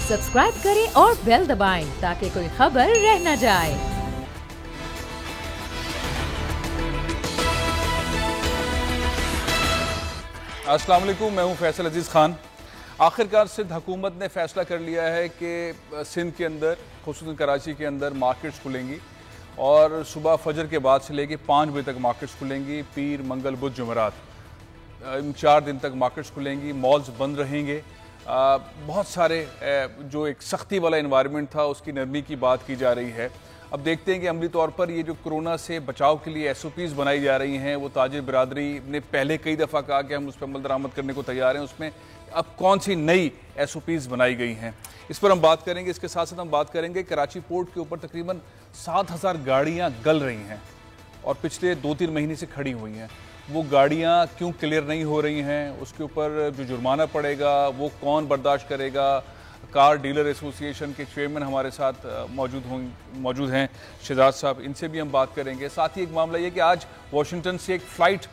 Subscribe करें और bell दबाएं ताकि कोई खबर रह न जाए। अस्सलाम वालेकुम, मैं हूं फैसल अजीज़ खान। आखिरकार सिंध हुकूमत ने फैसला कर लिया है कि सिंध के अंदर खुसूसन कराची के अंदर मार्केट्स खुलेंगी और सुबह फजर के बाद से लेके 5 बजे तक मार्केट्स खुलेंगी। पीर, मंगल, बुध, जुमेरात इन 4 दिन तक मार्केट्स खुलेंगी। मॉल्स बंद रहेंगे। बहुत सारे जो एक सख्ती वाला इन्वायरमेंट था उसकी नरमी की बात की जा रही है। अब देखते हैं कि अमली तौर पर ये जो कोरोना से बचाव के लिए SOPs बनाई जा रही हैं, वो ताजिर बिरादरी ने पहले कई दफ़ा कहा कि हम उस पर अमल दरामद करने को तैयार हैं। उसमें अब कौन सी नई SOPs बनाई गई हैं, इस पर हम बात करेंगे। इसके साथ साथ हम बात करेंगे कराची पोर्ट के ऊपर तकरीबन 7,000 गाड़ियाँ गल रही हैं और पिछले 2-3 महीने से खड़ी हुई हैं। वो गाड़ियाँ क्यों क्लियर नहीं हो रही हैं, उसके ऊपर जो जुर्माना पड़ेगा वो कौन बर्दाश्त करेगा। कार डीलर एसोसिएशन के चेयरमैन हमारे साथ मौजूद हैं शहजाद साहब, इनसे भी हम बात करेंगे। साथ ही एक मामला ये कि आज वाशिंगटन से एक फ़्लाइट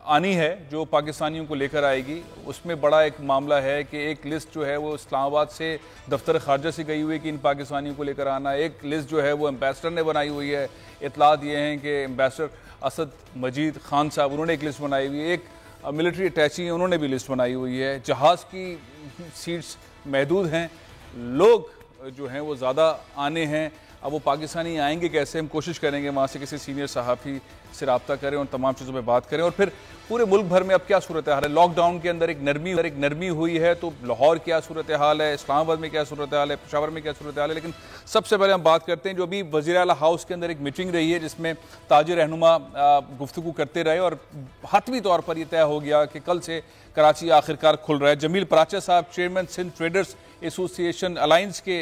आनी है जो पाकिस्तानियों को लेकर आएगी। उसमें बड़ा एक मामला है कि एक लिस्ट जो है वो इस्लामाबाद से दफ्तर खारजा से गई हुई है कि इन पाकिस्तानियों को लेकर आना। एक लिस्ट जो है वो एम्बेसडर ने बनाई हुई है। इतलात ये हैं कि एम्बेसडर असद मजीद खान साहब उन्होंने एक लिस्ट बनाई हुई है। एक मिलिट्री अटैची है, उन्होंने भी लिस्ट बनाई हुई है। जहाज़ की सीट्स महदूद हैं, लोग जो हैं वो ज़्यादा आने हैं। अब वो पाकिस्तानी आएंगे कैसे, हम कोशिश करेंगे वहाँ से किसी सीनियर सहाफ़ी से रब्ता करें और तमाम चीज़ों पे बात करें। और फिर पूरे मुल्क भर में अब क्या सूरत हाल है। लॉकडाउन के अंदर एक नरमी हुई है, तो लाहौर क्या सूरत हाल है, इस्लामाबाद में क्या सूरत हाल है, पेशावर में क्या सूरत हाल है। लेकिन सबसे पहले हम बात करते हैं जो अभी वज़ीर आला हाउस के अंदर एक मीटिंग रही है जिसमें ताजिर रहनुमा गुफ्तगू करते रहे और हतमी तौर पर यह तय हो गया कि कल से कराची आखिरकार खुल रहा है। जमील पराचा साहब, chairman Sindh traders association alliance के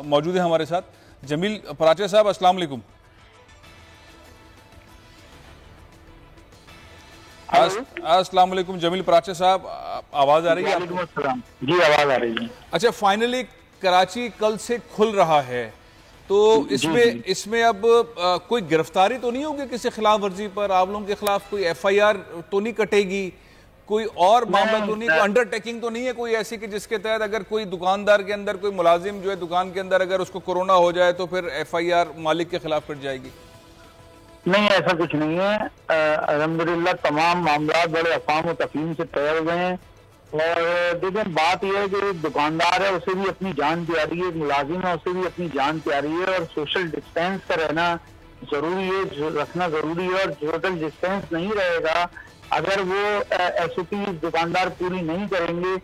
मौजूद है हमारे साथ। जमील पराचा साहब, अस्सलाम वालेकुम। अस्सलाम वालेकुम जमील पराचा साहब, आवाज आ रही है? जी, आवाज आ रही है। अच्छा, फाइनली कराची कल से खुल रहा है, तो इसमें अब कोई गिरफ्तारी तो नहीं होगी किसी खिलाफ वर्जी पर? आप लोगों के खिलाफ कोई FIR तो नहीं कटेगी? कोई और मामला तो नहीं, कोई अंडरटेकिंग तो नहीं है कोई ऐसी कि जिसके तहत अगर कोई दुकानदार के अंदर कोई मुलाजिम जो है दुकान के अंदर अगर उसको कोरोना हो जाए तो फिर FIR मालिक के खिलाफ कट जाएगी? नहीं, ऐसा कुछ नहीं है। अल्हम्दुलिल्लाह तमाम मामला बड़े अफवाम और तफहीम से तय हो गए हैं। और देखिए, बात यह है कि दुकानदार है उसे भी अपनी जान प्यारी है, मुलाजिम है उसे भी अपनी जान प्यारी है, और सोशल डिस्टेंस का रहना जरूरी है, रखना जरूरी है। और सोशल डिस्टेंस नहीं रहेगा, अगर वो SOP दुकानदार पूरी नहीं करेंगे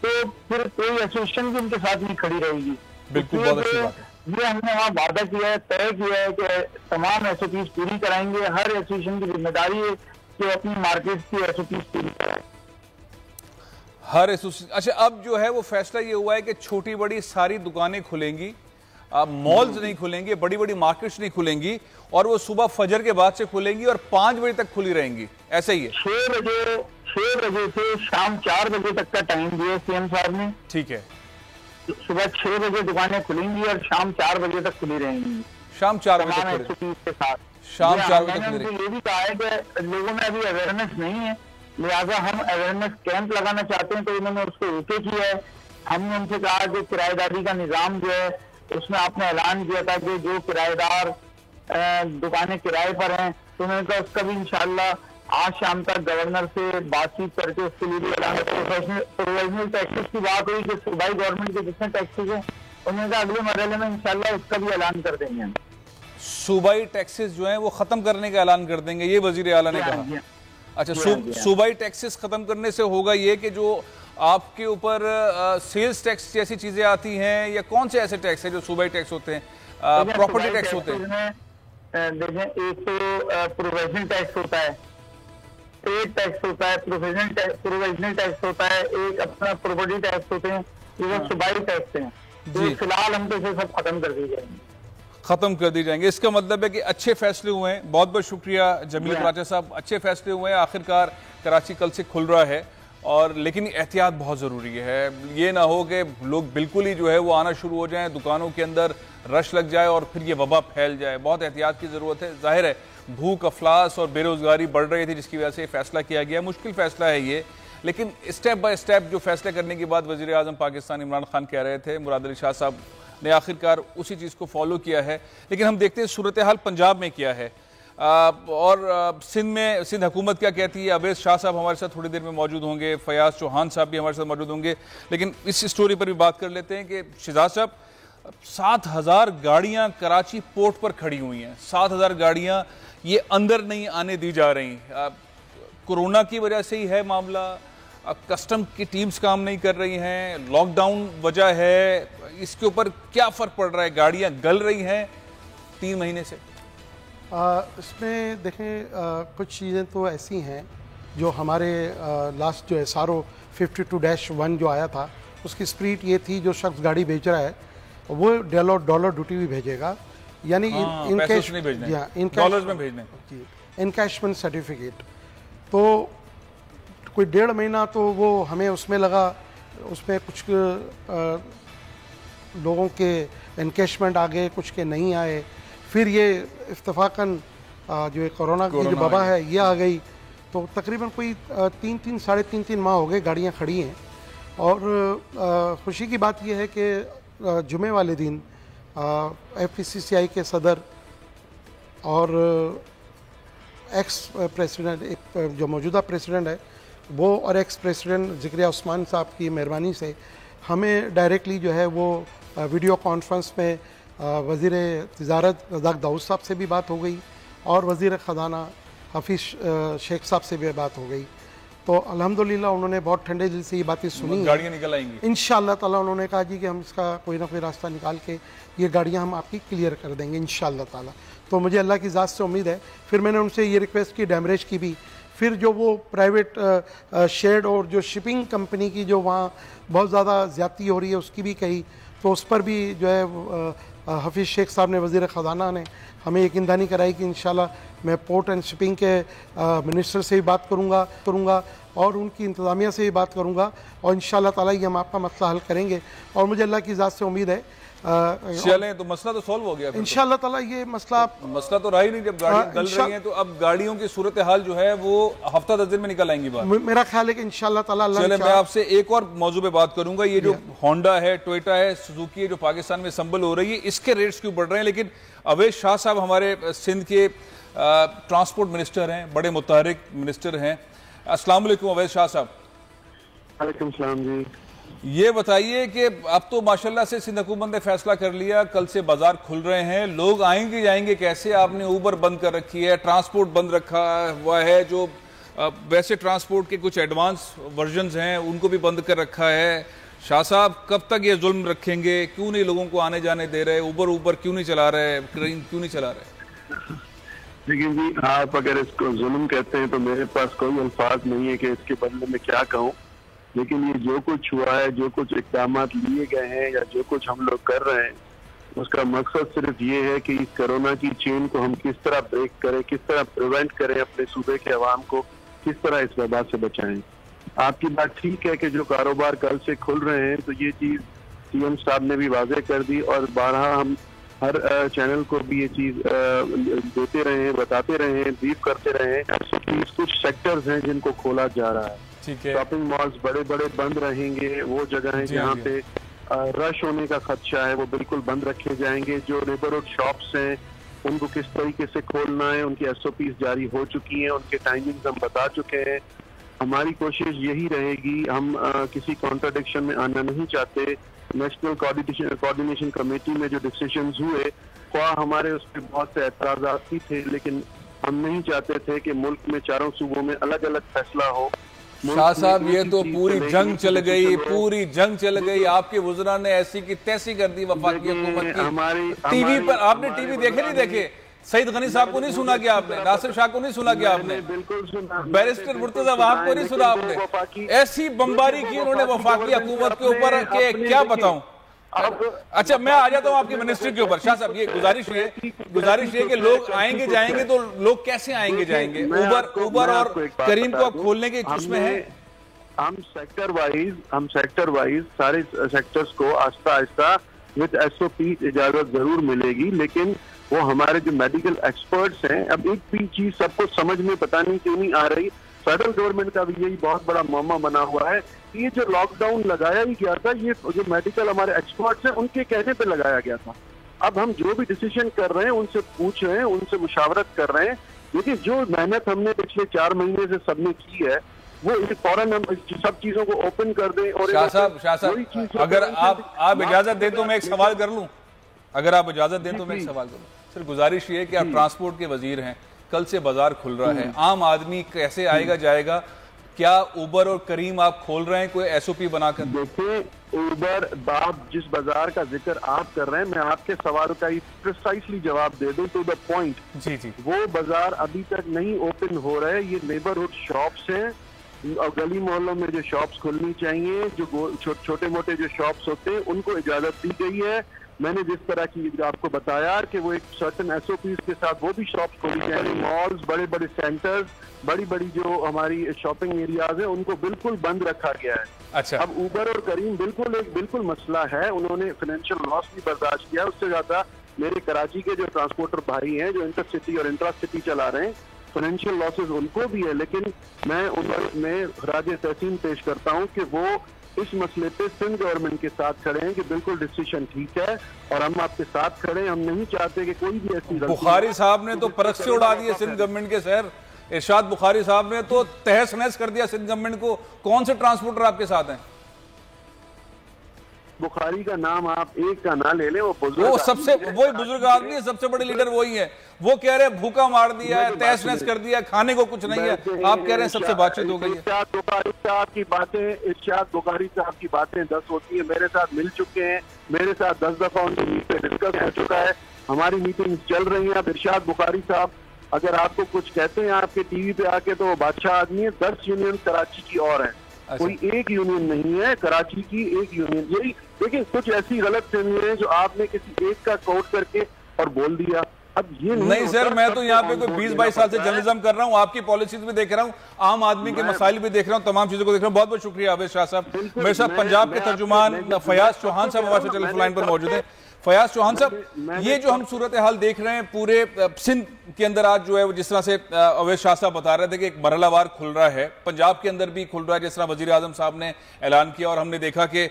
तो फिर कोई एसोसिएशन भी उनके साथ नहीं खड़ी रहेगी। बिल्कुल, बहुत अच्छी बात है। ये हमने वहाँ वादा किया है, तय किया है कि तमाम SOPs पूरी कराएंगे। हर एसोसिएशन की जिम्मेदारी है कि अपनी मार्केट की SOPs पूरी कराए। हर एसोसिएशन। अच्छा, अब जो है वो फैसला ये हुआ है कि छोटी बड़ी सारी दुकानें खुलेंगी, मॉल्स नहीं खुलेंगे, बड़ी बड़ी मार्केट्स नहीं खुलेंगी, और वो सुबह फजर के बाद से खुलेंगी और 5 बजे तक खुली रहेंगी। ऐसा ही है? 6 बजे से शाम 4 बजे तक का टाइम दिया CM साहब ने। ठीक है। सुबह 6 बजे दुकानें खुलेंगी और शाम 4 बजे तक खुली रहेंगी। शाम 4 बजे तक के साथ शाम 4 बजे तक। तक ये भी कहा है कि लोगों में अभी अवेयरनेस नहीं है, लिहाजा हम अवेयरनेस कैंप लगाना चाहते हैं, तो उन्होंने उसको ओके किया है। हमने उनसे कहा कि किराएदारी का निजाम जो है उसमें आपने ऐलान किया था कि जो किराएदार दुकानें किराए पर हैं, तो उन्होंने कहा उसका भी इंशाल्लाह आज शाम तक गवर्नर से बातचीत करके उसके लिए भी ऐलान। प्रोविजनल टैक्सेस की बात हुई कि सूबाई गवर्नमेंट के जितने टैक्सेस हैं, उन्होंने कहा अगले मरहले में इंशाल्लाह उसका भी ऐलान कर देंगे। सूबाई टैक्सेस जो है वो खत्म करने का ऐलान कर देंगे, ये वजीर आला ने कहा। अच्छा, सूबाई टैक्सेस खत्म करने से होगा ये कि जो आपके ऊपर सेल्स टैक्स जैसी चीजें आती हैं, या कौन से ऐसे टैक्स है जो सूबाई टैक्स होते हैं, प्रॉपर्टी टैक्स होते हैं? देखें, एक तो प्रोविजनल टैक्स होता है, स्टेट टैक्स होता है, प्रोविजनल टैक्स होता है, एक अपना प्रॉपर्टी टैक्स होते हैं, ये सूबाई टैक्स हैं। तो फिलहाल हम तो इसे सब खत्म कर दी जाएंगे। खत्म कर दी जाएंगे, इसका मतलब है कि अच्छे फैसले हुए हैं। बहुत बहुत शुक्रिया जमील पराचा साहब, अच्छे फैसले हुए हैं। आखिरकार कराची कल से खुल रहा है, और लेकिन एहतियात बहुत ज़रूरी है। ये ना हो कि लोग बिल्कुल ही जो है वो आना शुरू हो जाएं, दुकानों के अंदर रश लग जाए और फिर ये वबा फैल जाए। बहुत एहतियात की ज़रूरत है। जाहिर है भूख, अफलास और बेरोज़गारी बढ़ रही थी जिसकी वजह से फैसला किया गया। मुश्किल फैसला है ये, लेकिन स्टेप बाय स्टेप जो फैसले करने के बाद वज़ीर आज़म पाकिस्तान इमरान खान कह रहे थे, मुराद अली शाह साहब ने आखिरकार उसी चीज़ को फॉलो किया है। लेकिन हम देखते हैं सूरत हाल पंजाब में क्या है और सिंध हुकूमत क्या कहती है। अवैस शाह साहब हमारे साथ थोड़ी देर में मौजूद होंगे, फयाज चौहान साहब भी हमारे साथ मौजूद होंगे। लेकिन इस स्टोरी पर भी बात कर लेते हैं कि शहजाद साहब, 7,000 गाड़ियां कराची पोर्ट पर खड़ी हुई हैं। 7,000 गाड़ियां ये अंदर नहीं आने दी जा रही। कोरोना की वजह से ही है मामला, कस्टम की टीम्स काम नहीं कर रही हैं, लॉकडाउन वजह है, इसके ऊपर क्या फ़र्क पड़ रहा है? गाड़ियां गल रही हैं 3 महीने से। इसमें देखें कुछ चीज़ें तो ऐसी हैं जो हमारे लास्ट जो SRO 52-1 जो आया था उसकी स्प्रीट ये थी, जो शख्स गाड़ी बेच रहा है वो डॉलर ड्यूटी भी भेजेगा, यानी डॉलर्स में भेजने, इनकैशमेंट सर्टिफिकेट। तो कोई 1.5 महीना तो वो हमें उसमें लगा, उसमें कुछ लोगों के इनकैशमेंट आ गए, कुछ के नहीं आए। फिर ये इत्तफाकन जो कोरोना की जो वबा है ये आ गई, तो तकरीबन कोई 3-3 साढ़े 3 माह हो गए गाड़ियाँ खड़ी हैं। और खुशी की बात यह है कि जुमे वाले दिन FPCCI के सदर और एक्स प्रेसिडेंट, एक जो मौजूदा प्रेसिडेंट है वो, और एक्स प्रेसिडेंट ज़िक्रिया उस्मान साहब की मेहरबानी से हमें डायरेक्टली जो है वो वीडियो कॉन्फ्रेंस में वज़ीर तिजारत रज़ाक दाऊद साहब से भी बात हो गई और वज़ीर ख़जाना हफीज़ शेख साहब से भी बात हो गई। तो अल्हम्दुलिल्लाह उन्होंने बहुत ठंडे दिल से ये बातें सुनी। गाड़ियाँ निकल आएंगी इंशाअल्लाह ताला। उन्होंने कहा जी कि हम इसका कोई ना कोई रास्ता निकाल के ये गाड़ियाँ हम आपकी क्लियर कर देंगे इंशाअल्लाह ताला। तो मुझे अल्लाह की ज़ात से उम्मीद है। फिर मैंने उनसे ये रिक्वेस्ट की डैमरेज की भी, फिर जो वो प्राइवेट शेड और जो शिपिंग कंपनी की जो वहाँ बहुत ज़्यादा ज़्यादती हो रही है उसकी भी कही, तो उस पर भी जो है हफीज़ शेख साहब ने, वज़ीर ख़जाना ने हमें यकीनदानी कराई कि इंशाल्लाह मैं पोर्ट एंड शिपिंग के मिनिस्टर से भी बात करूँगा और उनकी इंतज़ामिया से भी बात करूँगा और इंशाल्लाह ताला ये हम आपका मसला हल करेंगे। और मुझे अल्लाह की ज़ात से उम्मीद है चलें तो मसला तो सॉल्व हो गया इंशाल्लाह ताला। ये मसला तो रहा ही नहीं, जब गाड़ियाँ गल रही हैं तो अब गाड़ियों की सूरत हाल जो है वो हफ्ता 10 दिन में निकल आएंगी बात। मेरा ख्याल है कि इंशाल्लाह ताला। चले मैं आपसे एक और मौजू पे बात करूंगा। ये जो होंडा है, टोयोटा है, सुजुकी है, जो पाकिस्तान में संबल हो रही है, इसके रेट्स क्यों बढ़ रहे हैं? लेकिन अवैस शाह साहब हमारे सिंध के ट्रांसपोर्ट मिनिस्टर हैं, बड़े मुतहरिक मिनिस्टर हैं। अस्सलाम वालेकुम अवैस शाह साहब। वालेकुम सलाम जी। ये बताइए कि अब तो माशाल्लाह से सिंध हुकूमत ने फैसला कर लिया, कल से बाजार खुल रहे हैं, लोग आएंगे जाएंगे कैसे? आपने ऊबर बंद कर रखी है, ट्रांसपोर्ट बंद रखा हुआ है, जो वैसे ट्रांसपोर्ट के कुछ एडवांस वर्जन्स हैं उनको भी बंद कर रखा है। शाह साहब कब तक ये जुल्म रखेंगे? क्यों नहीं लोगों को आने जाने दे रहे? ऊबर क्यों नहीं चला रहे? ट्रेन क्यों नहीं चला रहे? लेकिन जी आप अगर इसको जुल्म कहते हैं तो मेरे पास कोई अल्फाज नहीं है कि इसके बदले में क्या कहूँ। लेकिन ये जो कुछ हुआ है, जो कुछ इक़दाम लिए गए हैं या जो कुछ हम लोग कर रहे हैं, उसका मकसद सिर्फ ये है कि इस कोरोना की चेन को हम किस तरह ब्रेक करें, किस तरह प्रिवेंट करें, अपने सूबे के अवाम को किस तरह इस वबा से बचाएं। आपकी बात ठीक है कि जो कारोबार कल से खुल रहे हैं तो ये चीज़ CM साहब ने भी वाज़ेह कर दी और बारहा हम हर चैनल को भी ये चीज़ देते रहे हैं, बताते रहे हैं, ब्रीफ करते रहे हैं। कुछ सेक्टर्स हैं जिनको खोला जा रहा है। शॉपिंग मॉल्स बड़े बड़े बंद रहेंगे, वो जगह है जहाँ पे रश होने का खदशा है वो बिल्कुल बंद रखे जाएंगे। जो नेबरहुड शॉप्स हैं उनको किस तरीके से खोलना है, उनकी SOPs जारी हो चुकी हैं, उनके टाइमिंग्स हम बता चुके हैं। हमारी कोशिश यही रहेगी, हम किसी कॉन्ट्राडिक्शन में आना नहीं चाहते। नेशनल कोऑर्डिनेशन कमेटी में जो डिसीजंस हुए, हमारे उस पर बहुत से एतराज़ात भी थे, लेकिन हम नहीं चाहते थे कि मुल्क में चारों सूबों में अलग अलग फैसला हो। शाह साहब ये तो पूरी जंग चल गई, आपके वज़रा ने ऐसी की तैसी कर दी वफाकी हुकूमत की। टीवी पर आपने टीवी देखे नहीं देखे? सईद गनी साहब को नहीं सुना क्या आपने? नासिर शाह को नहीं सुना क्या आपने? बिल्कुल सुना। बैरिस्टर मुर्तजा वहाब को नहीं सुना आपने? ऐसी बमबारी की उन्होंने वफाकी हुकूमत के ऊपर के क्या बताऊं। अच्छा मैं आ जाता हूँ आपकी मिनिस्ट्री के ऊपर। शाह साहब ये गुजारिश है कि लोग आएंगे जाएंगे तो लोग कैसे आएंगे जाएंगे? ऊबर और करीम को आप खोलने के उसमें है। हम सेक्टर वाइज सारे सेक्टर्स को आहिस्ता आहिस्ता विद SOP इजाजत जरूर मिलेगी, लेकिन वो हमारे जो मेडिकल एक्सपर्ट्स हैं, अब एक भी चीज सबको समझ में पता नहीं क्यों नहीं आ रही। फेडरल गवर्नमेंट का भी यही बहुत बड़ा मामला बना हुआ है। ये जो लॉकडाउन लगाया ही गया था, ये जो मेडिकल हमारे एक्सपर्ट्स हैं उनके कहने पे लगाया गया था। अब हम जो भी डिसीजन कर रहे हैं उनसे पूछ रहे हैं, उनसे मुशावरत कर रहे हैं, लेकिन जो मेहनत हमने पिछले 4 महीने से सबने की है वो फौरन हम सब चीजों को ओपन कर दें। और शाह साहब अगर आप इजाजत दें तो मैं एक सवाल कर लूं, अगर आप इजाजत दें तो मैं एक सवाल करूं। सिर्फ गुजारिश ये है कि आप ट्रांसपोर्ट के वजीर हैं, कल से बाजार खुल रहा है, आम आदमी कैसे आएगा जाएगा? क्या उबर और करीम आप खोल रहे हैं कोई एसओपी बनाकर? देखिए उबर बाप जिस बाजार का जिक्र आप कर रहे हैं, मैं आपके सवाल का ही प्रिसाइसली जवाब दे दूं टू द पॉइंट। जी जी, वो बाजार अभी तक नहीं ओपन हो रहे। ये नेबरहुड शॉप्स हैं और गली मोहल्लों में जो शॉप्स खुलनी चाहिए, जो छोटे मोटे जो शॉप्स होते हैं उनको इजाजत दी गई है। मैंने जिस तरह की आपको बताया कि वो एक सर्टन एसओपीज के साथ वो भी शॉप्स खोली जाएंगी। मॉल्स, बड़े बड़े सेंटर्स, बड़ी बड़ी जो हमारी शॉपिंग एरियाज है उनको बिल्कुल बंद रखा गया है। अच्छा, अब उबर और करीम बिल्कुल मसला है, उन्होंने फाइनेंशियल लॉस भी बर्दाश्त किया। उससे ज्यादा मेरे कराची के जो ट्रांसपोर्टर भाई हैं जो इंटरसिटी और इंट्रा सिटी चला रहे हैं, फाइनेंशियल लॉसेस उनको भी है। लेकिन मैं उबर में खराज तहसीन पेश करता हूँ कि वो इस मसले पे सिंध गवर्नमेंट के साथ खड़े हैं कि बिल्कुल डिसीजन ठीक है और हम आपके साथ खड़े हैं। हम नहीं चाहते कि कोई भी ऐसी बुखारी साहब ने तो परख से उड़ा दिए सिंध गवर्नमेंट के शहर। इरशाद बुखारी साहब ने तो तहस नहस कर दिया सिंध गवर्नमेंट को। कौन से ट्रांसपोर्टर आपके साथ हैं? बुखारी का नाम आप एक का ना ले लें, वो सबसे वही बुजुर्ग आदमी है, सबसे बड़े लीडर वही है। वो कह रहे हैं भूखा मार दिया है, तहस नहस कर दिया, खाने को कुछ नहीं है। आप कह रहे हैं सबसे बातचीत हो गई है। इरशाद बुखारी साहब की बातें 10 होती है। मेरे साथ मिल चुके हैं, मेरे साथ 10 दफा उनकी मीट पे डिस्कस हो चुका है, हमारी मीटिंग चल रही है। अब इरशाद बुखारी साहब अगर आपको कुछ कहते हैं आपके टीवी पे आके तो वो बादशाह आदमी है। 10 यूनियन कराची की और है, कोई एक यूनियन नहीं है कराची की, एक यूनियन। यही देखिए कुछ ऐसी गलत फहमी है जो आपने किसी एक का कोट करके और बोल दिया। अब ये नहीं सर, मैं तो यहाँ पे कोई 20-22 साल से जर्नलिज्म कर रहा हूँ, आपकी पॉलिसीज भी देख रहा हूँ, आम आदमी के मसाइल भी देख रहा हूँ, तमाम चीजों को देख रहा हूँ। बहुत बहुत शुक्रिया आवेश शाह साहब। मेरे साथ पंजाब के तर्जुमान फयाज चौहान साहब हमारे साथ टेलीफोन लाइन पर मौजूद है। फयाज चौहान साहब, ये जो हम सूरत हाल देख रहे हैं पूरे सिंध के अंदर आज जो है वो जिस तरह से अवैध शाह साहब बता रहे थे कि एक मरहलावार खुल रहा है, पंजाब के अंदर भी खुल रहा है जिस तरह वजीर आजम साहब ने ऐलान किया। और हमने देखा कि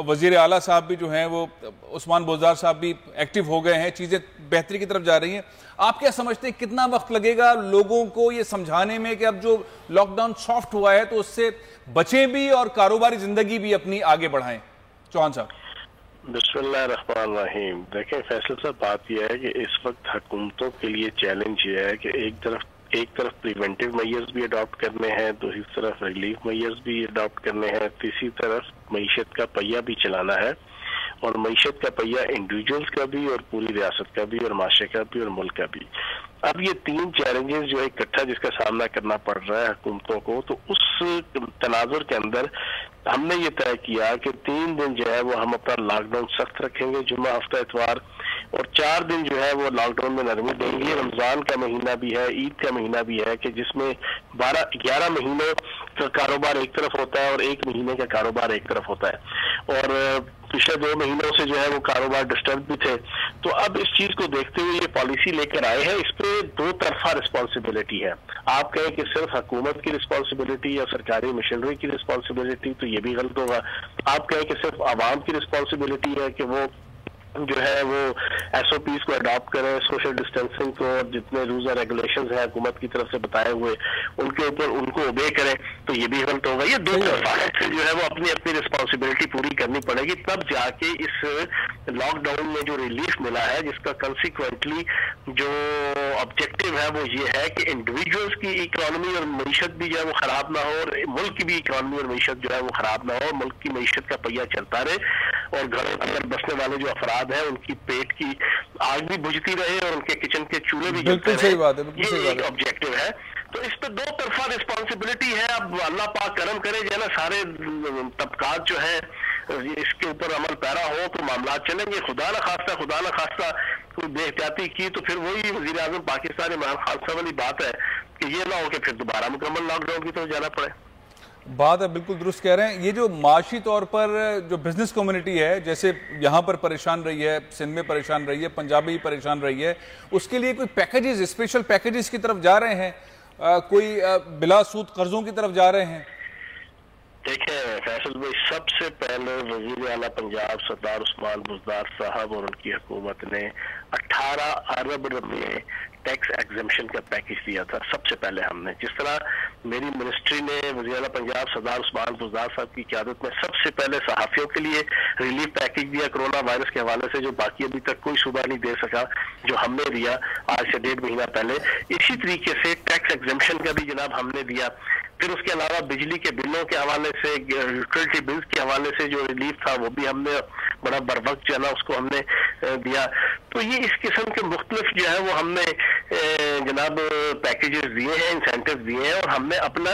वजीर आला साहब भी जो हैं वो उस्मान बोजार साहब भी एक्टिव हो गए हैं, चीज़ें बेहतरी की तरफ जा रही हैं। आप क्या समझते हैं कितना वक्त लगेगा लोगों को ये समझाने में कि अब जो लॉकडाउन सॉफ्ट हुआ है तो उससे बचें भी और कारोबारी जिंदगी भी अपनी आगे बढ़ाएं? चौहान साहब। बिस्मिल्लाहिर्रहमानिर्रहीम। देखें फैसल साहब, बात यह है कि इस वक्त हुकूमतों के लिए चैलेंज ये है कि एक तरफ प्रिवेंटिव मेजर्स भी अडॉप्ट करने हैं, दूसरी तरफ रिलीफ मेजर्स भी अडॉप्ट करने हैं, तीसरी तरफ मईशत का पहिया भी चलाना है। और मईशत का पहिया इंडिविजुअल्स का भी और पूरी रियासत का भी और माशरे का भी और मुल्क का भी। अब ये 3 चैलेंजेस जो इकट्ठा जिसका सामना करना पड़ रहा है हुकूमतों को, तो उस तनाजुर के अंदर हमने ये तय किया कि 3 दिन जो है वो हम अपना लॉकडाउन सख्त रखेंगे, जुम्मा, हफ्ता, इतवार, और 4 दिन जो है वो लॉकडाउन में नरमी देंगे। रमजान का महीना भी है, ईद का महीना भी है कि जिसमें 11 महीनों का कारोबार एक तरफ होता है और 1 महीने का कारोबार एक तरफ होता है। और पिछले 2 महीनों से जो है वो कारोबार डिस्टर्ब भी थे। तो अब इस चीज को देखते हुए ये पॉलिसी लेकर आए हैं। इस पे 2 तरफा रिस्पॉन्सिबिलिटी है। आप कहें कि सिर्फ हुकूमत की रिस्पॉन्सिबिलिटी या सरकारी मशीनरी की रिस्पॉन्सिबिलिटी, तो ये भी गलत होगा। आप कहें कि सिर्फ आवाम की रिस्पॉन्सिबिलिटी है कि वो जो है वो एसओपीज को अडॉप्ट करें, सोशल डिस्टेंसिंग को, और जितने रूल्स और रेगुलेशंस हैं हुकूमत की तरफ से बताए हुए उनके ऊपर उनको ओबे करें, तो ये भी गलत होगा। ये 2 तरफा है, जो है वो अपनी अपनी रिस्पॉन्सिबिलिटी पूरी करनी पड़ेगी, तब जाके इस लॉकडाउन में जो रिलीफ मिला है, जिसका कंसिक्वेंटली जो ऑब्जेक्टिव है वो ये है कि इंडिविजुअल्स की इकोनॉमी और मीशत भी जो है वो खराब ना हो, और मुल्क की भी इकोनॉमी और मीशत जो है वो खराब ना हो, मुल्क की मीशत का पहिया चलता रहे, और घरों के अंदर बसने वाले जो अफराद है उनकी पेट की आग भी बुझती रहे और उनके किचन के चूल्हे भी जलते रहे। ये एक ऑब्जेक्टिव है। तो इस पे 2 तरफा रिस्पॉन्सिबिलिटी है। अब अल्लाह पाक करम करे जो है ना, सारे तबकात जो है इसके ऊपर अमल पैरा हो तो मामला चलेंगे। खुदा ना खास्ता कोई बेहतियाती की तो फिर वही वजीर आजम पाकिस्तान इमरान खान साहब वाली बात है कि ये ना हो कि फिर दोबारा मुकम्मल लॉकडाउन की तरफ जाना पड़े। बात है, बिल्कुल दुरुस्त कह रहे हैं। ये जो माशी तौर पर जो बिजनेस कम्युनिटी है, जैसे यहाँ पर परेशान रही है, सिंध में परेशान रही है, पंजाब में भी परेशान रही है, उसके लिए कोई पैकेजेस, स्पेशल पैकेजेस की तरफ जा रहे हैं? कोई बिला सूद कर्जों की तरफ जा रहे हैं? देखिए फैसल भाई, सबसे पहले वजीर आला पंजाब सरदार उस्मान बुज़दार साहब और उनकी हुकूमत ने 18 अरब रुपए टैक्स एग्जेम्पशन का पैकेज दिया था। सबसे पहले हमने, जिस तरह मेरी मिनिस्ट्री ने वजीर आला पंजाब सरदार उस्मान बुज़दार साहब की क़यादत में सबसे पहले सहाफ़ियों के लिए रिलीफ पैकेज दिया कोरोना वायरस के हवाले से, जो बाकी अभी तक कोई सूबा नहीं दे सका, जो हमने दिया आज से 1.5 महीना पहले। इसी तरीके से टैक्स एग्जेम्पशन का भी जनाब हमने दिया। फिर उसके अलावा बिजली के बिलों के हवाले से, यूटिलिटी बिल्स के हवाले से जो रिलीफ था वो भी हमने बड़ा बर वक्त जो है ना उसको हमने दिया। तो ये इस किस्म के मुख्तलिफ जो है वो हमने जनाब पैकेजेस दिए हैं, इंसेंटिव दिए हैं, और हमने अपना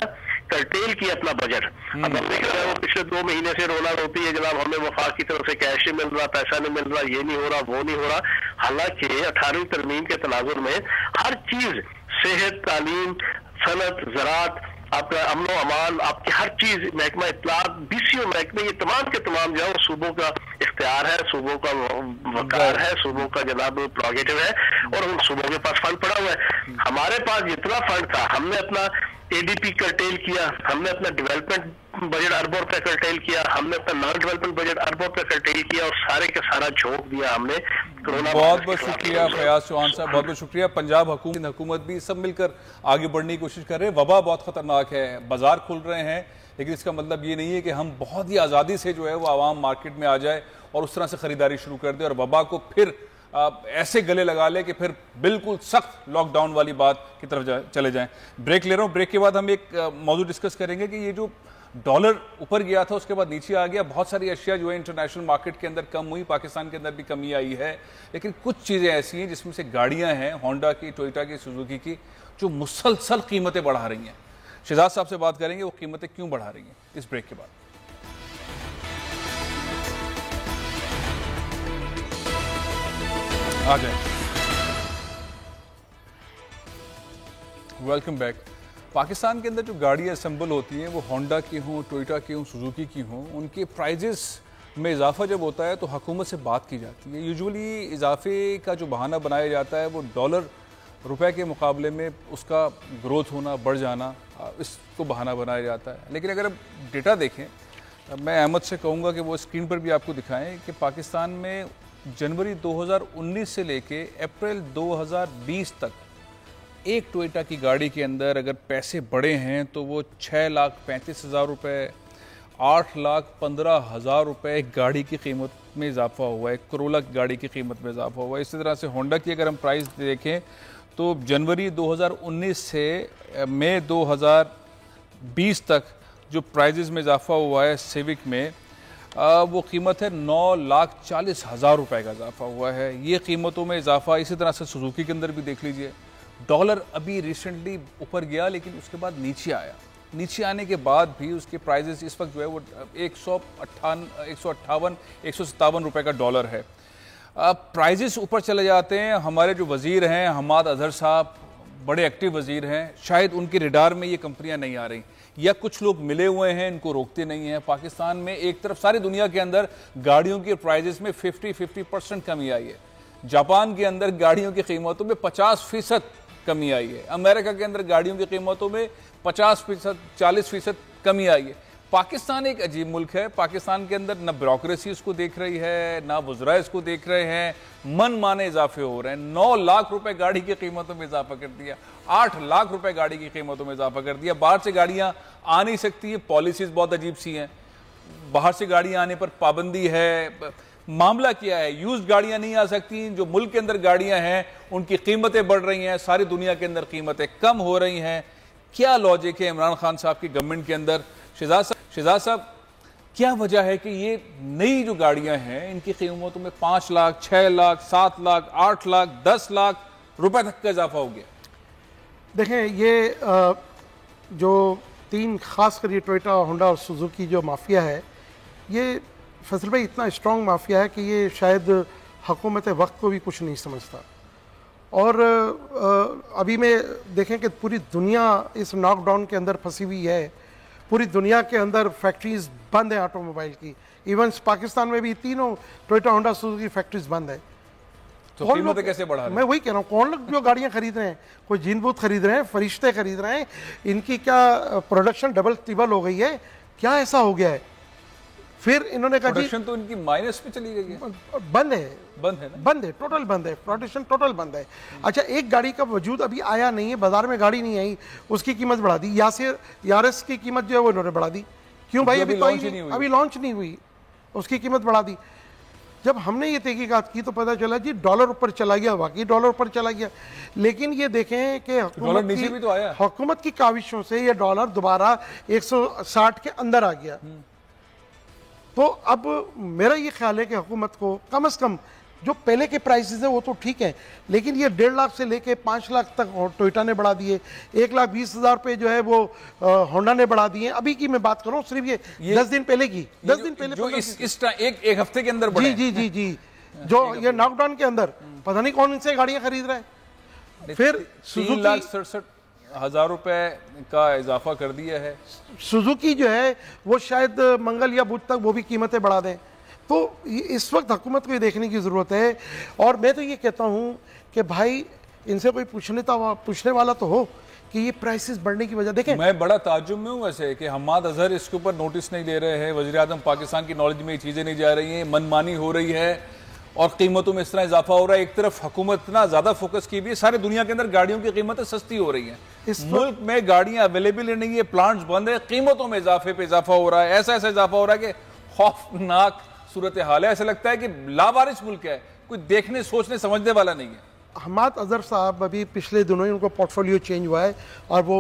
कर्टेल किया अपना बजट। अब हम देख रहे हैं वो पिछले 2 महीने से रोना रोती है जनाब, हमें वफाक की तरफ से कैश नहीं मिल रहा, पैसा नहीं मिल रहा, ये नहीं हो रहा, वो नहीं हो रहा। हालांकि 18वीं तरमीम के तनाजुर में हर चीज, सेहत, तालीम, सनत, ज़राअत, आपका अमन व अमान, आपकी हर चीज, महकमा इत्तलात, BCO महकमे, ये तमाम के तमाम जो है सूबों का इख्तियार है, सूबों का वकार है, सूबों का जनाब प्रोगेटिव है, और उन सूबों के पास फंड पड़ा हुआ है। हमारे पास जितना फंड था हमने अपना ADP कर्टेल किया, हमने अपना डेवलपमेंट बजट अरबों रुपए कर्टेल किया, हमने अपना नॉन डेवलपमेंट बजट अरबों रुपए कर्टेल किया, और सारे का सारा झोंक दिया हमने कोरोना। बहुत बहुत शुक्रिया फयाज चौहान साहब, बहुत बहुत शुक्रिया। पंजाब हुकूमत भी सब मिलकर आगे बढ़ने की कोशिश कर रहे हैं। वबा बहुत खतरनाक है, बाजार खुल रहे हैं, लेकिन इसका मतलब ये नहीं है कि हम बहुत ही आज़ादी से जो है वो आवाम मार्केट में आ जाए और उस तरह से खरीदारी शुरू कर दे और वबा को फिर ऐसे गले लगा ले कि फिर बिल्कुल सख्त लॉकडाउन वाली बात की तरफ चले जाएं। ब्रेक ले रहा हूं, ब्रेक के बाद हम एक मौजूद डिस्कस करेंगे कि ये जो डॉलर ऊपर गया था उसके बाद नीचे आ गया, बहुत सारी अशिया जो है इंटरनेशनल मार्केट के अंदर कम हुई, पाकिस्तान के अंदर भी कमी आई है, लेकिन कुछ चीज़ें ऐसी हैं जिसमें से गाड़ियां हैं होंडा की, टोयोटा की, सुजुकी की, जो मुसलसल कीमतें बढ़ा रही हैं। शहजाद साहब से बात करेंगे वो कीमतें क्यों बढ़ा रही हैं इस ब्रेक के बाद। आ जाए। Welcome back. पाकिस्तान के अंदर जो गाड़ियाँ असेंबल होती हैं वो होंडा की हों, टोयोटा की हों, सुजुकी की हों, उनके प्राइजेस में इजाफा जब होता है तो हुकूमत से बात की जाती है। यूजुअली इजाफे का जो बहाना बनाया जाता है वो डॉलर रुपए के मुकाबले में उसका ग्रोथ होना, बढ़ जाना, इसको बहाना बनाया जाता है। लेकिन अगर आप डेटा देखें, मैं अहमद से कहूँगा कि वो स्क्रीन पर भी आपको दिखाएं कि पाकिस्तान में जनवरी 2019 से लेके अप्रैल 2020 तक एक टोयोटा की गाड़ी के अंदर अगर पैसे बढ़े हैं तो वो 6,35,000 रुपये, 8,15,000 रुपये गाड़ी की कीमत में इजाफा हुआ है, कोरोला की गाड़ी की कीमत में इजाफा हुआ है। इसी तरह से होंडा की अगर हम प्राइस देखें तो जनवरी 2019 से मई 2020 तक जो प्राइजेस में इजाफा हुआ है सिविक में, वो कीमत है 9,40,000 रुपये का इजाफा हुआ है। ये कीमतों में इजाफा इसी तरह से सुजुकी के अंदर भी देख लीजिए। डॉलर अभी रिसेंटली ऊपर गया लेकिन उसके बाद नीचे आया, नीचे आने के बाद भी उसके प्राइजेस इस वक्त जो है वो 158-157 रुपये का डॉलर है। प्राइजेस ऊपर चले जाते हैं। हमारे जो वज़ीर हैं हमाद अजहर साहब बड़े एक्टिव वज़ीर हैं, शायद उनके रिडार में ये कंपनियां नहीं आ रही, या कुछ लोग मिले हुए हैं इनको रोकते नहीं हैं। पाकिस्तान में एक तरफ सारी दुनिया के अंदर गाड़ियों के प्राइजेस में 50% कमी आई है। जापान के अंदर गाड़ियों की कीमतों में 50% कमी आई है। अमेरिका के अंदर गाड़ियों की कीमतों में 50%, 40% कमी आई है। पाकिस्तान एक अजीब मुल्क है। पाकिस्तान के अंदर न ब्यूरोक्रेसी इसको देख रही है, ना वज़रा इसको देख रहे हैं, मन माने इजाफे हो रहे हैं। 9 लाख रुपए गाड़ी की कीमतों में इजाफा कर दिया, 8 लाख रुपए गाड़ी की कीमतों में इजाफा कर दिया। बाहर से गाड़ियां आ नहीं सकती है, पॉलिसीज बहुत अजीब सी हैं, बाहर से गाड़ियां आने पर पाबंदी है। मामला क्या है, यूज्ड गाड़ियां नहीं आ सकती, जो मुल्क के अंदर गाड़ियां हैं उनकी कीमतें बढ़ रही हैं, सारी दुनिया के अंदर कीमतें कम हो रही हैं। क्या लॉजिक है इमरान खान साहब की गवर्नमेंट के अंदर? शहजाद साहब, क्या वजह है कि ये नई जो गाड़ियां हैं इनकी कीमतों में 5 लाख, 6 लाख, 7 लाख, 8 लाख, 10 लाख रुपए तक का इजाफा हो गया? देखें, ये जो 3 खासकर ये टोयोटा, होंडा और सुजुकी जो माफिया है, ये फैसल भाई इतना स्ट्रॉन्ग माफिया है कि ये शायद हुकूमत वक्त को भी कुछ नहीं समझता। और अभी में देखें कि पूरी दुनिया इस लॉकडाउन के अंदर फंसी हुई है। पूरी दुनिया के अंदर फैक्ट्रीज बंद है ऑटोमोबाइल की। इवन पाकिस्तान में भी तीनों टोयोटा, होंडा, सुजुकी फैक्ट्रीज बंद है। तो कौन कीमतें लोग, कैसे बढ़ा रहे हैं? मैं वही कह रहा हूँ, कौन लोग जो गाड़ियां खरीद रहे हैं, कोई जीनबूत खरीद रहे हैं, फरिश्ते खरीद रहे हैं, इनकी क्या प्रोडक्शन डबल ट्रिपल हो गई है, क्या ऐसा हो गया है? फिर इन्होंने कहा जी प्रोडक्शन तो इनकी माइनस पे चली गई है, बंद है, बंद है ना? बंद है, टोटल बंद है, प्रोडक्शन टोटल बंद है। अच्छा, एक गाड़ी का वजूद अभी आया नहीं है, बाजार में गाड़ी नहीं आई, उसकी कीमत बढ़ा दी। यारिस की कीमत जो है वो इन्होंने बढ़ा दी। क्यों भाई? अभी अभी लॉन्च नहीं हुई, उसकी कीमत बढ़ा दी। जब हमने ये तहकीकात की तो पता चला जी डॉलर ऊपर चला गया, वाकई डॉलर ऊपर चला गया। लेकिन ये देखें कि हुकूमत की काविशों से ये डॉलर दोबारा 160 के अंदर आ गया। तो अब मेरा ये ख्याल है कि हुकूमत को कम से कम जो पहले के प्राइसेस है वो तो ठीक है, लेकिन ये 1.5 लाख से लेके 5 लाख तक टोयोटा ने बढ़ा दिए, 1,20,000 पे जो है वो होंडा ने बढ़ा दिए। अभी की मैं बात कर रहा हूँ, सिर्फ ये 10 दिन पहले की, 10 दिन पहले जो एक हफ्ते के अंदर जी जी जी जी जो ये लॉकडाउन के अंदर पता नहीं कौन इनसे गाड़ियां खरीद रहा है। फिर 3,67,000 रुपए का इजाफा कर दिया है। सुजुकी जो है वो शायद मंगल या बुध तक वो भी कीमतें बढ़ा दें। तो इस वक्त हुकूमत को ये देखने की ज़रूरत है। और मैं तो ये कहता हूँ कि भाई इनसे कोई पूछने वाला तो हो कि ये प्राइसेस बढ़ने की वजह देखें। मैं बड़ा ताज्जुब में हूँ वैसे कि हम्माद अजहर इसके ऊपर नोटिस नहीं ले रहे हैं, वज़ीर आज़म पाकिस्तान की नॉलेज में ये चीज़ें नहीं जा रही हैं, मनमानी हो रही है और कीमतों में इस तरह इजाफा हो रहा है। एक तरफ हुकूमत इतना ज़्यादा फोकस की भी है, सारे दुनिया के अंदर गाड़ियों की कीमतें सस्ती हो रही हैं, इस मुल्क में गाड़ियाँ अवेलेबल नहीं है, प्लांट्स बंद है, कीमतों में इजाफे पे इजाफा हो रहा है, ऐसा इजाफा हो रहा है कि खौफनाक सूरत हाल है। ऐसा लगता है कि लावारिस मुल्क है, कोई देखने सोचने समझने वाला नहीं है। हम्माद अजहर साहब अभी पिछले दिनों ही उनको पोर्टफोलियो चेंज हुआ है और वो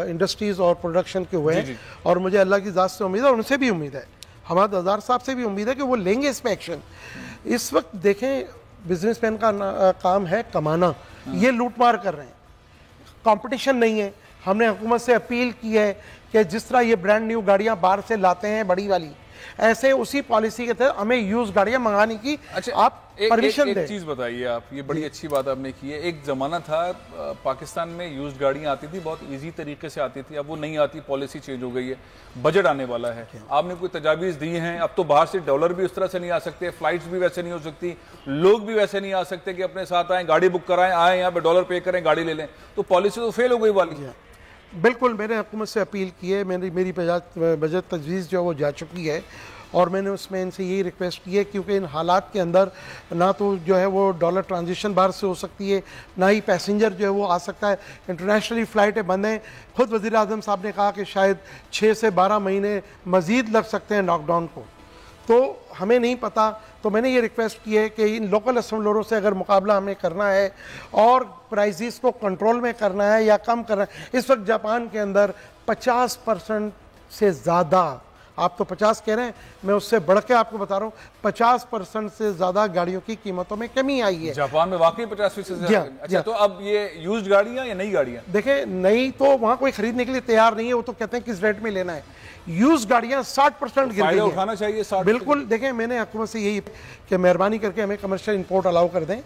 इंडस्ट्रीज और प्रोडक्शन के हुए हैं, और मुझे अल्लाह की ज़ात से उम्मीद है, उनसे भी उम्मीद है, हम्माद अजहर साहब से भी उम्मीद है कि वो लेंगे इस पर एक्शन। इस वक्त देखें बिजनेसमैन का काम है कमाना, ये लूटमार कर रहे हैं, कंपटीशन नहीं है। हमने हुकूमत से अपील की है कि जिस तरह ये ब्रांड न्यू गाड़ियाँ बाहर से लाते हैं बड़ी वाली, ऐसे उसी पॉलिसी के तहत हमें यूज गाड़ियां मंगाने की आप परमिशन दें। एक चीज बताइए आप, ये बड़ी अच्छी बात आपने की है। एक जमाना था पाकिस्तान में यूज्ड गाड़ियां आती थी, बहुत इजी तरीके से आती थी, अब वो नहीं आती, पॉलिसी चेंज हो गई है, बजट आने वाला है, आपने कोई तजावीज़ दी हैं। अब तो बाहर से डॉलर भी उस तरह से नहीं आ सकते, फ्लाइट्स भी वैसे नहीं हो सकती, लोग भी वैसे नहीं आ सकते कि अपने साथ आए, गाड़ी बुक कराएं, आए यहाँ पे डॉलर पे करें, गाड़ी ले लें, तो पॉलिसी तो फेल हो गई वाली है। बिल्कुल, मैंने हुकूमत से अपील की है, मेरी बजट तजवीज़ जो है वो जा चुकी है, और मैंने उसमें इनसे यही रिक्वेस्ट की है, क्योंकि इन हालात के अंदर ना तो जो है वो डॉलर ट्रांजिशन बाहर से हो सकती है, ना ही पैसेंजर जो है वो आ सकता है, इंटरनेशनली फ़्लाइटें बंद हैं। खुद वज़ीर आज़म साहब ने कहा कि शायद 6 से 12 महीने मज़ीद लग सकते हैं लॉकडाउन को, तो हमें नहीं पता। तो मैंने ये रिक्वेस्ट की है कि इन लोकल असम्बलरों से अगर मुकाबला हमें करना है और प्राइसेस को कंट्रोल में करना है या कम करना है, इस वक्त जापान के अंदर 50% से ज़्यादा, आप तो 50 कह रहे हैं, मैं उससे बढ़ के आपको बता रहा हूँ, 50% से ज़्यादा गाड़ियों की कीमतों में कमी आई है जापान में। वाकई 50% से ज़्यादा। अच्छा, तो अब ये यूज्ड गाड़ियाँ या नई गाड़ियाँ? देखें, नई तो वहाँ कोई खरीदने के लिए तैयार नहीं है, वो तो कहते हैं किस रेट में लेना है। यूज गाड़ियां 60% गिर गई है, उठाना चाहिए 60%। बिल्कुल, देखें मैंने हुकूमत से यही कि मेहरबानी करके हमें कमर्शियल इंपोर्ट अलाउ कर दें।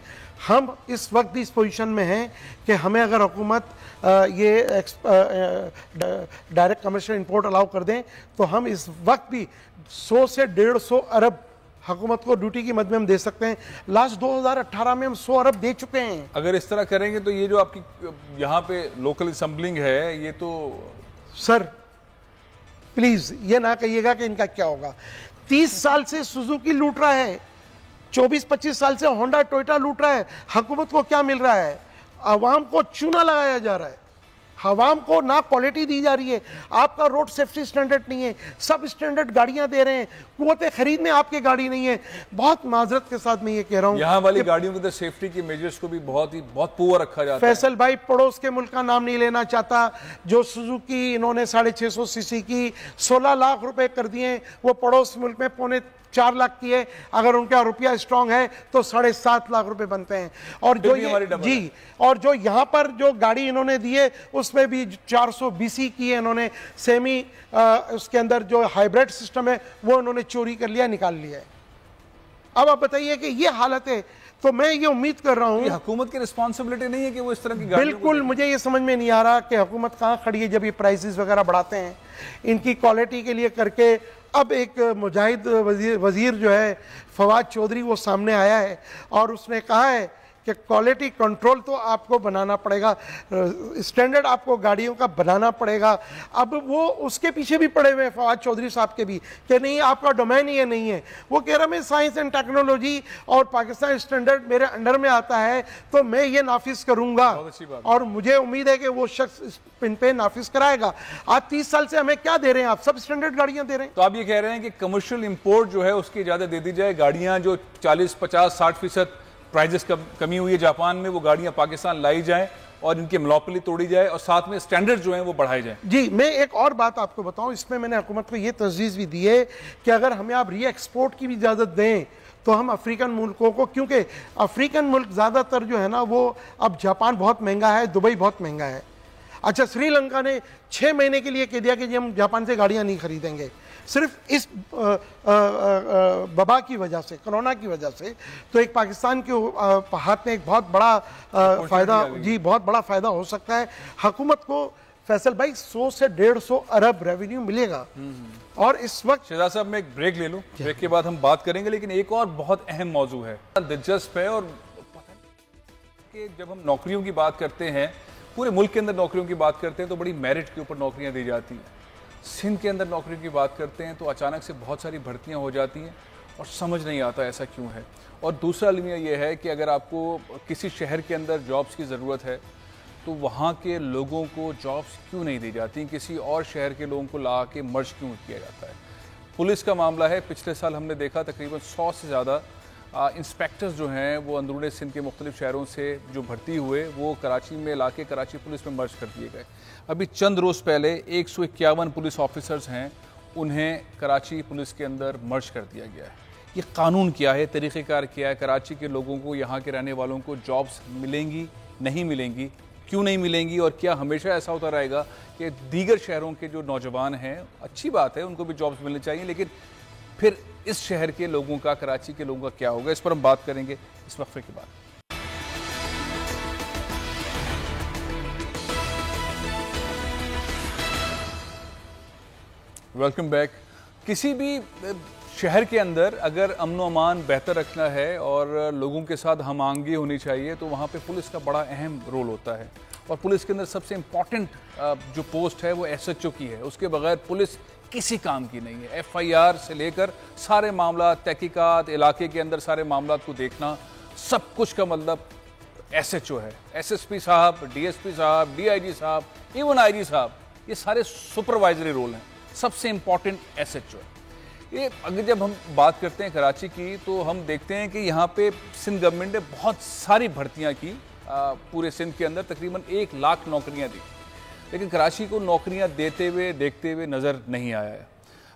हम इस वक्त भी इस पोजीशन में हैं कि हमें अगर हुकूमत ये डायरेक्ट कमर्शियल इंपोर्ट अलाउ कर दें तो हम इस वक्त भी 100 से 150 अरब हुकूमत को ड्यूटी की मद में हम दे सकते हैं। लास्ट 2018 में हम 100 अरब दे चुके हैं। अगर इस तरह करेंगे तो ये जो आपकी यहाँ पे लोकल असम्बलिंग है, ये तो सर प्लीज ये ना कहिएगा कि इनका क्या होगा। 30 साल से सुजुकी लूट रहा है, 24-25 साल से होंडा टोयोटा लूट रहा है। हुकूमत को क्या मिल रहा है? आवाम को चूना लगाया जा रहा है, आवाम को ना क्वालिटी दी जा रही है। आपका रोड सेफ्टी स्टैंडर्ड नहीं है, सब स्टैंडर्ड गाड़ियां दे रहे हैं, कुव्वत खरीद में आपकी गाड़ी नहीं है। बहुत माजरत के साथ मैं ये कह रहा हूँ, यहाँ वाली गाड़ियों के अंदर सेफ्टी के मेजर्स को भी बहुत पुअर रखा जाता है। फैसल भाई पड़ोस के मुल्क का नाम नहीं लेना चाहता, जो सुजुकी इन्होंने 650 सीसी की 16 लाख रुपए कर दिए, वो पड़ोस मुल्क में 4 लाख की है। अगर उनका रुपया स्ट्रांग है तो 7.5 लाख रुपए बनते हैं। और जो जी, और जो यहाँ पर जो गाड़ी इन्होंने दी है उसमें भी 400 BC की है इन्होंने, सेमी उसके अंदर जो हाइब्रिड सिस्टम है वो इन्होंने चोरी कर लिया, निकाल लिया है। अब आप बताइए कि ये हालत है, तो मैं ये उम्मीद कर रहा हूँ हुकूमत की रिस्पॉन्सिबिलिटी नहीं है कि वो इस तरह की बिल्कुल मुझे ये समझ में नहीं आ रहा कि हुकूमत कहाँ खड़ी है जब ये प्राइसेस वगैरह बढ़ाते हैं। इनकी क्वालिटी के लिए करके अब एक मुजाहिद वजीर जो है फवाद चौधरी, वो सामने आया है और उसने कहा है कि क्वालिटी कंट्रोल तो आपको बनाना पड़ेगा, स्टैंडर्ड आपको गाड़ियों का बनाना पड़ेगा। अब वो उसके पीछे भी पड़े हुए हैं फवाद चौधरी साहब के भी कि नहीं, आपका डोमेन ये नहीं है। वो कह रहा मैं साइंस एंड टेक्नोलॉजी और पाकिस्तान स्टैंडर्ड मेरे अंडर में आता है तो मैं ये नाफिज करूंगा और मुझे उम्मीद है कि वो शख्स इस पिन पे नाफिज कराएगा। आप 30 साल से हमें क्या दे रहे हैं, आप सब स्टैंडर्ड गाड़ियां दे रहे हैं। तो आप ये कह रहे हैं कि कमर्शियल इंपोर्ट जो है उसकी इजाजत दे दी जाए, गाड़ियां जो 40, 50, 60% प्राइजेस कमी हुई है जापान में, वो गाड़ियां पाकिस्तान लाई जाएं और इनकी मोनोपोली तोड़ी जाए और साथ में स्टैंडर्ड जो हैं वो बढ़ाए जाएं। जी, मैं एक और बात आपको बताऊं, इसमें मैंने हुकूमत को ये तजवीज़ भी दी है कि अगर हमें आप री एक्सपोर्ट की भी इजाज़त दें तो हम अफ्रीकन मुल्कों को, क्योंकि अफ्रीकन मुल्क ज़्यादातर जो है ना वो, अब जापान बहुत महंगा है, दुबई बहुत महंगा है। अच्छा, श्रीलंका ने 6 महीने के लिए कह दिया कि हम जापान से गाड़ियाँ नहीं खरीदेंगे, सिर्फ इस वबा की वजह से, कोरोना की वजह से। तो एक पाकिस्तान के हाथ में एक बहुत बड़ा फ़ायदा, जी बहुत बड़ा फ़ायदा हो सकता है। हुकूमत को फैसल भाई 100 से 150 अरब रेवेन्यू मिलेगा। और इस वक्त शहजाद साहब, मैं एक ब्रेक ले लूं, ब्रेक के बाद हम बात करेंगे, लेकिन एक और बहुत अहम मौजू है, दिलचस्प है। और पता नहीं कि जब हम नौकरियों की बात करते हैं, पूरे मुल्क के अंदर नौकरियों की बात करते हैं तो बड़ी मेरिट के ऊपर नौकरियां दी जाती हैं। सिंध के अंदर नौकरियों की बात करते हैं तो अचानक से बहुत सारी भर्तियां हो जाती हैं और समझ नहीं आता ऐसा क्यों है। और दूसरा अलमिया ये है कि अगर आपको किसी शहर के अंदर जॉब्स की ज़रूरत है तो वहाँ के लोगों को जॉब्स क्यों नहीं दी जाती, किसी और शहर के लोगों को ला के मर्ज क्यों किया जाता है। पुलिस का मामला है, पिछले साल हमने देखा तकरीबन 100 से ज़्यादा इंस्पेक्टर्स जो हैं वो अंदरूनी सिंध के मुख्तलिफ शहरों से जो भर्ती हुए वो कराची में ला के कराची पुलिस में मर्ज कर दिए गए। अभी चंद रोज़ पहले 151 पुलिस ऑफिसर्स हैं, उन्हें कराची पुलिस के अंदर मर्ज कर दिया गया है। ये कानून क्या है, तरीक़ेकार क्या है, कराची के लोगों को, यहाँ के रहने वालों को जॉब्स मिलेंगी, नहीं मिलेंगी, क्यों नहीं मिलेंगी, और क्या हमेशा ऐसा होता रहेगा कि दीगर शहरों के जो नौजवान हैं, अच्छी बात है उनको भी जॉब्स मिलनी चाहिए, लेकिन फिर इस शहर के लोगों का, कराची के लोगों का क्या होगा, इस पर हम बात करेंगे इस वक्फे के बाद। Welcome back. किसी भी शहर के अंदर अगर अमन व अमान बेहतर रखना है और लोगों के साथ हम आहंगी होनी चाहिए तो वहाँ पे पुलिस का बड़ा अहम रोल होता है। और पुलिस के अंदर सबसे इम्पॉर्टेंट जो पोस्ट है वो SHO की है, उसके बगैर पुलिस किसी काम की नहीं है। FIR से लेकर सारे मामला, तहकीकात, इलाके के अंदर सारे मामला को देखना, सब कुछ का मतलब SHO है। SSP साहब, DSP साहब, DIG साहब, इवन IG साहब, ये सारे सुपरवाइजरी रोल हैं। सबसे इम्पॉर्टेंट SHO है। ये अगर जब हम बात करते हैं कराची की तो हम देखते हैं कि यहाँ पे सिंध गवर्नमेंट ने बहुत सारी भर्तियाँ की, पूरे सिंध के अंदर तकरीबन 1 लाख नौकरियाँ दी, लेकिन कराची को नौकरियाँ देते हुए, देखते हुए नज़र नहीं आया है।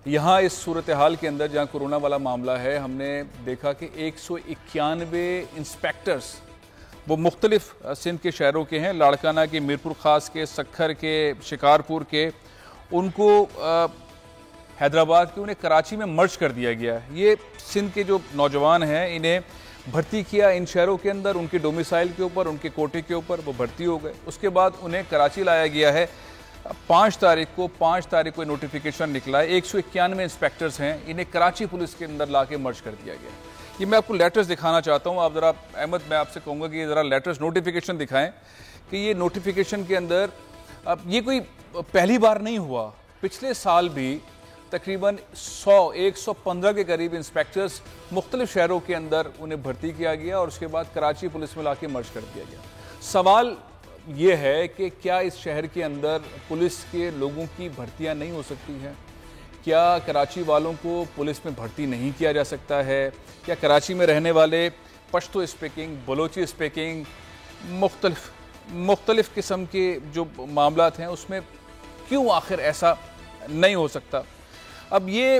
यहाँ इस सूरत हाल के अंदर जहाँ कोरोना वाला मामला है, हमने देखा कि 191 इंस्पेक्टर्स वो मुख्तलिफ सिंध के शहरों के हैं, लाड़काना के, मीरपुर ख़ास के, सक्खर के, शिकारपुर के, उनको हैदराबाद के, उन्हें कराची में मर्ज कर दिया गया है। ये सिंध के जो नौजवान हैं इन्हें भर्ती किया इन शहरों के अंदर, उनके डोमिसाइल के ऊपर, उनके कोटे के ऊपर वो भर्ती हो गए। उसके बाद उन्हें कराची लाया गया है। 5 तारीख को नोटिफिकेशन निकला है। 191 इंस्पेक्टर्स हैं, इन्हें कराची पुलिस के अंदर ला के मर्ज कर दिया गया। ये मैं आपको लेटर्स दिखाना चाहता हूँ। आप ज़रा अहमद, मैं आपसे कहूँगा कि ज़रा लेटर्स, नोटिफिकेशन दिखाएँ कि ये नोटिफिकेशन के अंदर, अब ये कोई पहली बार नहीं हुआ, पिछले साल भी तकरीबन 115 के करीब इंस्पेक्टर्स मुख्तलिफ शहरों के अंदर उन्हें भर्ती किया गया और उसके बाद कराची पुलिस में लाके मर्ज कर दिया गया। सवाल ये है कि क्या इस शहर के अंदर पुलिस के लोगों की भर्तियां नहीं हो सकती हैं? क्या कराची वालों को पुलिस में भर्ती नहीं किया जा सकता है? क्या कराची में रहने वाले पश्तो स्पीकिंग, बलोची स्पीकिंग, मुख्तलिफ किस्म के जो मामलात हैं उसमें क्यों आखिर ऐसा नहीं हो सकता? अब ये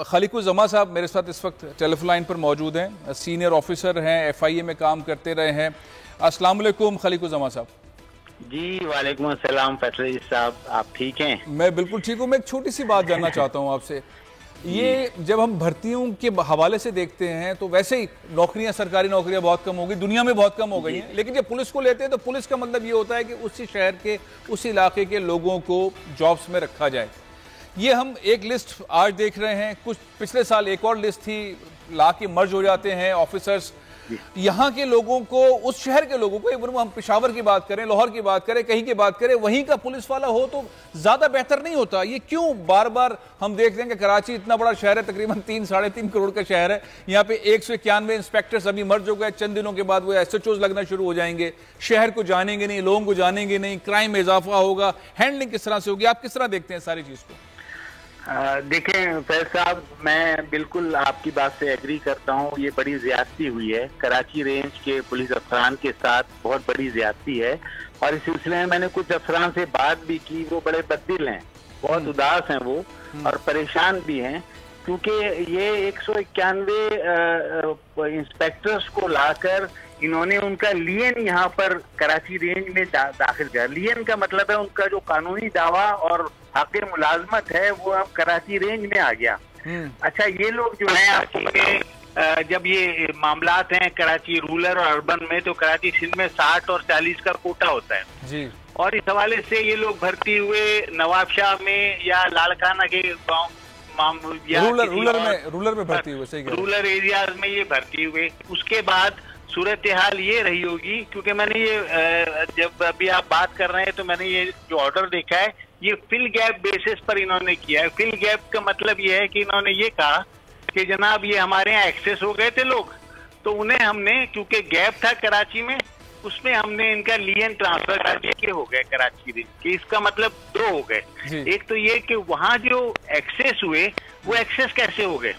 खलीकुज़्ज़मा साहब मेरे साथ इस वक्त टेलीफोन लाइन पर मौजूद हैं, सीनियर ऑफिसर हैं, FIA में काम करते रहे हैं। अस्सलाम वालेकुम खलीकुज़्ज़मा साहब। जी वालेकुम अस्सलाम फैसल साहब, आप ठीक हैं? मैं बिल्कुल ठीक हूँ। मैं एक छोटी सी बात जानना चाहता हूँ आपसे। ये जब हम भर्तियों के हवाले से देखते हैं तो वैसे ही नौकरियां, सरकारी नौकरियां बहुत कम हो गई, दुनिया में बहुत कम हो गई हैं, लेकिन जब पुलिस को लेते हैं तो पुलिस का मतलब ये होता है कि उसी शहर के, उसी इलाके के लोगों को जॉब्स में रखा जाए। ये हम एक लिस्ट आज देख रहे हैं, कुछ पिछले साल एक और लिस्ट थी, ला के मर्ज हो जाते हैं ऑफिसर्स। यहाँ के लोगों को, उस शहर के लोगों को, इवन हम पेशावर की बात करें, लाहौर की बात करें, कहीं की बात करें, वहीं का पुलिस वाला हो तो ज्यादा बेहतर नहीं होता? ये क्यों बार बार हम देख रहे हैं कि कराची इतना बड़ा शहर है, तकरीबन 3-3.5 करोड़ का शहर है, यहाँ पे 191 इंस्पेक्टर्स अभी मर्ज हो गए, चंद दिनों के बाद वो SHOs लगना शुरू हो जाएंगे, शहर को जानेंगे नहीं, लोगों को जानेंगे नहीं, क्राइम में इजाफा होगा, हैंडलिंग किस तरह से होगी? आप किस तरह देखते हैं सारी चीज को? देखें फैज साहब, मैं बिल्कुल आपकी बात से एग्री करता हूँ। ये बड़ी ज्यादती हुई है कराची रेंज के पुलिस अफसरान के साथ, बहुत बड़ी ज्यादती है। और इस सिलसिले में मैंने कुछ अफसरान से बात भी की, वो बड़े बददिल हैं, बहुत उदास हैं वो, और परेशान भी हैं, क्योंकि ये 191 इंस्पेक्टर्स को लाकर इन्होंने उनका लियन यहाँ पर कराची रेंज में दाखिल किया। लियन का मतलब है उनका जो कानूनी दावा और हक़ मुलाजमत है वो अब कराची रेंज में आ गया। अच्छा, ये लोग जो है जब ये मामलात हैं कराची रूरल और अर्बन में, तो कराची सिंध में 60 और 40 का कोटा होता है जी। और इस हवाले से ये लोग भर्ती हुए नवाबशाह में या लालखाना के गाँव, रूरल में भर्ती हुए, सही रूरल एरियाज में ये भर्ती हुए। उसके बाद सूरत हाल ये रही होगी, क्योंकि मैंने ये जब अभी आप बात कर रहे हैं तो मैंने ये जो ऑर्डर देखा है ये फिल गैप बेसिस पर इन्होंने किया है। फिल गैप का मतलब ये है कि इन्होंने ये कहा कि जनाब ये हमारे यहाँ एक्सेस हो गए थे लोग, तो उन्हें हमने, क्योंकि गैप था कराची में, उसमें हमने इनका लियन ट्रांसफर कर दिया कि हो गए कराची रेंज के। इसका मतलब दो हो गए। एक तो ये कि वहाँ जो एक्सेस हुए वो एक्सेस कैसे हो गए?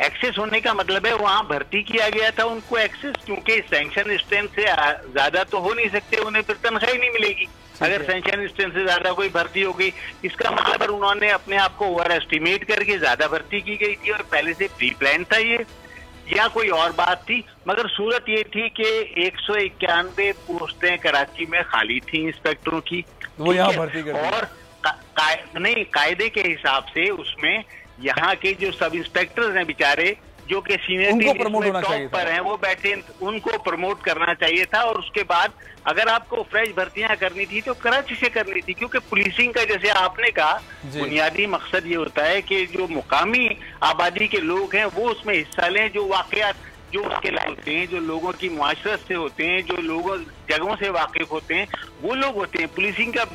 एक्सेस होने का मतलब है वहाँ भर्ती किया गया था उनको एक्सेस, क्योंकि सैंक्शन स्ट्रेंथ से ज्यादा तो हो नहीं सकते, उन्हें फिर तनख्वाह ही नहीं मिलेगी अगर सैंक्शन स्ट्रेंथ से ज्यादा कोई भर्ती हो गई। इसका मतलब उन्होंने अपने आप को ओवर एस्टिमेट करके ज्यादा भर्ती की गई थी और पहले से प्री प्लान था ये, या कोई और बात थी। मगर सूरत ये थी कि 191 पोस्टें कराची में खाली थी इंस्पेक्टरों की, वो यहाँ भर्ती कर और नहीं, कायदे के हिसाब से उसमें यहाँ के जो सब इंस्पेक्टर्स हैं बेचारे, जो कि सीनियर टॉप पर हैं, वो बैठे, उनको प्रमोट करना चाहिए था। और उसके बाद अगर आपको फ्रेश भर्तियां करनी थी तो कराची से करनी थी, क्योंकि पुलिसिंग का, जैसे आपने कहा, बुनियादी मकसद ये होता है कि जो मुकामी आबादी के लोग हैं वो उसमें हिस्सा लें, जो वाकयात जो वाक़या होते हैं, जो लोगों की मुआशरत से होते हैं, जो लोगों जगहों से वाकिफ होते हैं, वो लोग होते हैं। पुलिसिंग का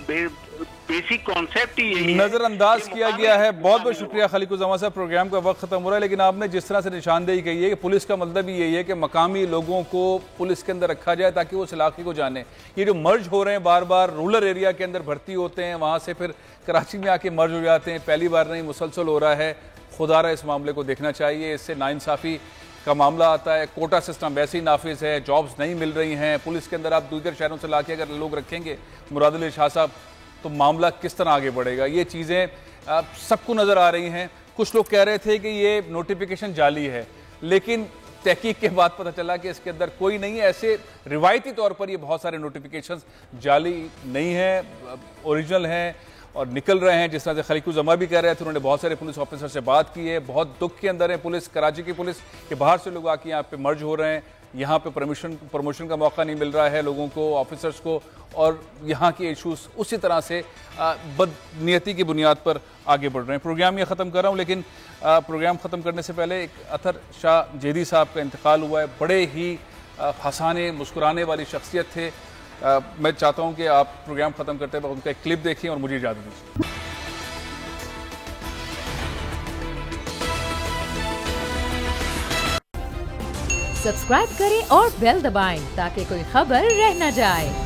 बेसिक कॉन्सेप्ट ही यही नजरअंदाज किया गया है। बहुत बहुत शुक्रिया खलीकुज़्ज़मान साहब, प्रोग्राम का वक्त खत्म हो रहा है, लेकिन आपने जिस तरह से निशानदेही की है कि पुलिस का मतलब ही यही है कि मकामी लोगों को पुलिस के अंदर रखा जाए ताकि वो उस इलाके को जाने। ये जो मर्ज हो रहे हैं, बार बार रूरल एरिया के अंदर भर्ती होते हैं, वहाँ से फिर कराची में आके मर्ज हो जाते हैं, पहली बार नहीं, मुसलसल हो रहा है। खुदारा इस मामले को देखना चाहिए, इससे नाइंसाफ़ी का मामला आता है। कोटा सिस्टम वैसे ही नाफिज है, जॉब्स नहीं मिल रही हैं पुलिस के अंदर। आप दूसरे शहरों से लाके अगर लोग रखेंगे मुरादुल शाह साहब, तो मामला किस तरह आगे बढ़ेगा? ये चीज़ें सबको नज़र आ रही हैं। कुछ लोग कह रहे थे कि ये नोटिफिकेशन जाली है, लेकिन तहकीक के बाद पता चला कि इसके अंदर कोई नहीं है। ऐसे रिवायती तौर पर ये बहुत सारे नोटिफिकेशंस जाली नहीं हैं, ओरिजिनल हैं और निकल रहे हैं। जिस तरह से खलीकुज़्ज़मान भी कह रहे थे, उन्होंने बहुत सारे पुलिस ऑफिसर से बात की है, बहुत दुख के अंदर है पुलिस, कराची की पुलिस के बाहर से लोग आके यहाँ पे मर्ज हो रहे हैं, यहाँ पे प्रमोशन का मौका नहीं मिल रहा है लोगों को, ऑफिसर्स को, और यहाँ के इशूज़ उसी तरह से बदनीयती की बुनियाद पर आगे बढ़ रहे हैं। प्रोग्राम ये ख़त्म कर रहा हूँ, लेकिन प्रोग्राम ख़त्म करने से पहले एक अतर शाह जेदी साहब का इंतकाल हुआ है। बड़े ही हंसाने मुस्कुराने वाली शख्सियत थे। मैं चाहता हूं कि आप प्रोग्राम खत्म करते वक्त उनका एक क्लिप देखिए और मुझे इजाजत दीजिए। सब्सक्राइब करें और बेल दबाएं ताकि कोई खबर रह न जाए।